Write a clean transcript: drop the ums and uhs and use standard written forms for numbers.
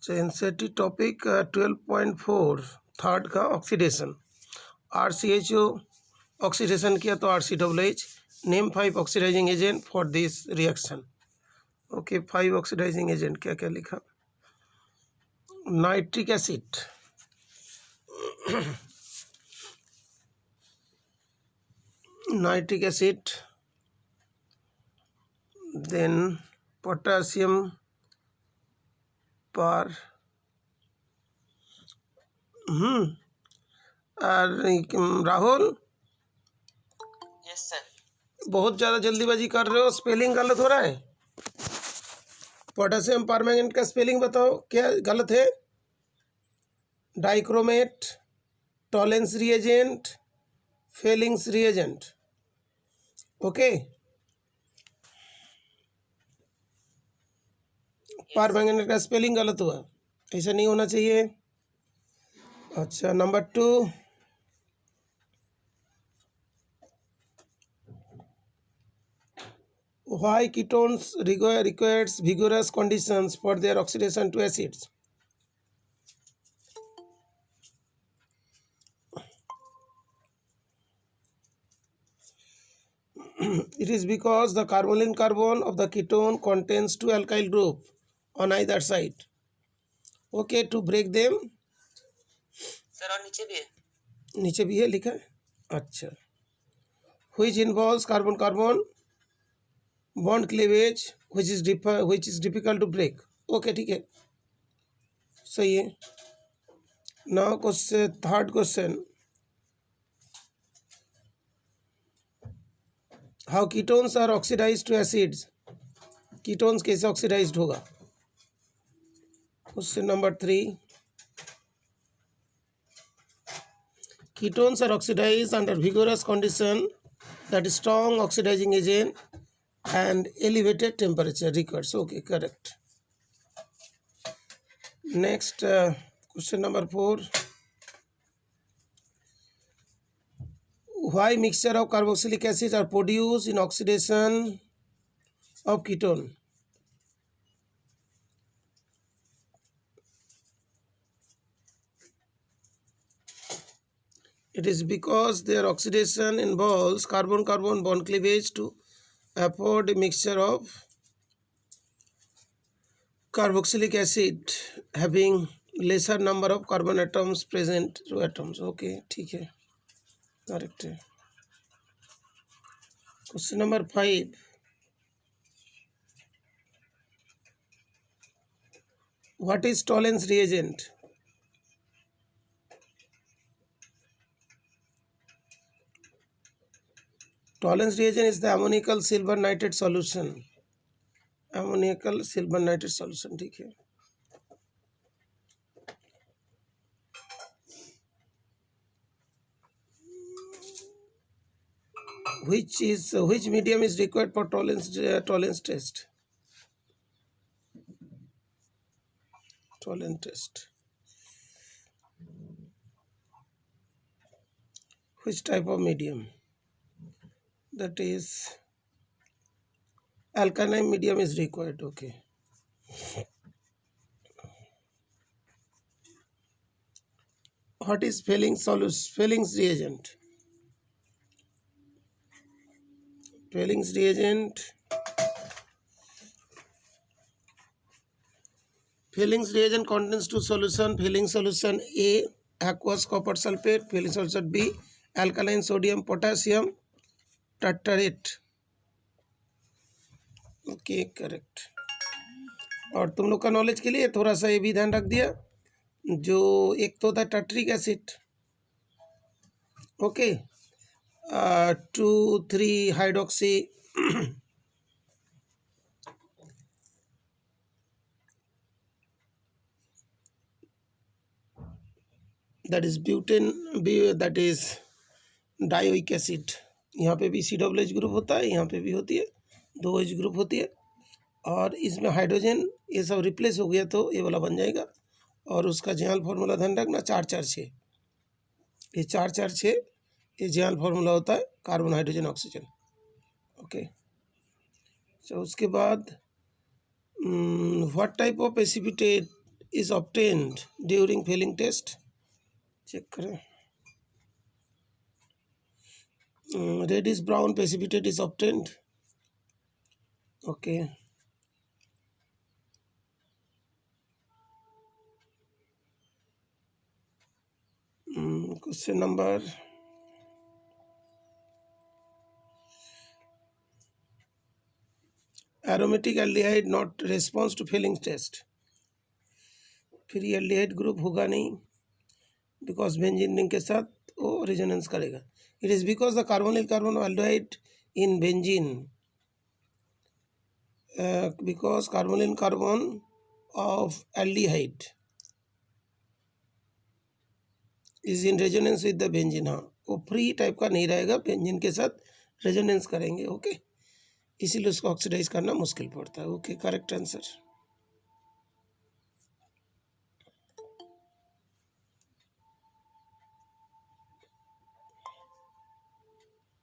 So NCERT topic 12.4 third का oxidation. RCHO oxidation किया तो RCOOH। Name 5 oxidising agent for this reaction. Okay, 5 oxidising agent क्या क्या लिखा। Nitric acid, nitric acid, then potassium per और Rahul yes sir. बहुत ज़्यादा जल्दीबाजी कर रहे हो, स्पेलिंग गलत हो रहा है। पोटेशियम परमैंगनेट का स्पेलिंग बताओ क्या गलत है। Dichromate, Tollens reagent, Fehling's reagent. Okay, permanganate का स्पेलिंग गलत हुआ, ऐसा नहीं होना चाहिए। अच्छा, number 2, why ketones requires vigorous conditions for their oxidation to acids? It is because the carbonyl carbon of the ketone contains 2 alkyl group on either side. Okay, to break them, sir और नीचे भी है। नीचे भी है लिखा है। अच्छा, which involves carbon carbon bond cleavage which is difficult to break. Okay, ठीक है, सही है। Now question, third question, how ketones are oxidise to acids. Ketones कैसे ऑक्सीडाइज्ड होगा। Question number 3, ketones are oxidized under vigorous condition, that is strong oxidizing agent and elevated temperature requires. Okay, correct. Next, question number 4, why mixture of carboxylic acids are produced in oxidation of ketone. It is because their oxidation involves carbon-carbon bond cleavage to afford a mixture of carboxylic acid having lesser number of carbon atoms present to atoms. Okay, ठीक है, correct है। Question number 5, what is Tollens reagent? Tollens reagent is the ammoniacal silver nitrate solution. Ammoniacal silver nitrate solution, ठीक है। which medium is required for tolerance test? Tolerance test. Which type of medium? That is alkaline medium is required. Okay. What is Fehling's reagent? Fehling's reagent. Fehling's reagent contains two solutions. Fehling solution A, aqueous copper sulfate. Fehling solution B, alkaline sodium potassium tartarate. Okay, correct. और तुम लोग का knowledge के लिए थोड़ा सा ये भी ध्यान रख दिया, जो एक तो होता है tartaric acid, okay, 2,3 hydroxy that is butane, that is dioic acid. यहाँ पे भी COOH ग्रुप होता है, यहाँ पे भी होती है, 2 OH ग्रुप होती है। और इसमें हाइड्रोजन ये सब रिप्लेस हो गया तो ये वाला बन जाएगा। और उसका ज्याल फार्मूला ध्यान रखना 446, ये 446 ये ज्याल फार्मूला होता है, कार्बन हाइड्रोजन ऑक्सीजन। ओके, तो उसके बाद what type of precipitate is obtained during Fehling test, check करें। Reddish brown precipitate is obtained, okay. Question number aromatic aldehyde not response to Fehling test, फिर ये एल्डिहाइड ग्रुप होगा नहीं because benzene ring के साथ वो रेजोनेंस करेगा। It is because the carbonyl carbon aldehyde in benzene, because carbonyl carbon of aldehyde is in resonance with the benzene. हाँ, वो फ्री टाइप का नहीं रहेगा, बेंजीन के साथ रेजोनेंस करेंगे, ओके। इसीलिए उसको ऑक्सीडाइज करना मुश्किल पड़ता है, ओके। Correct answer.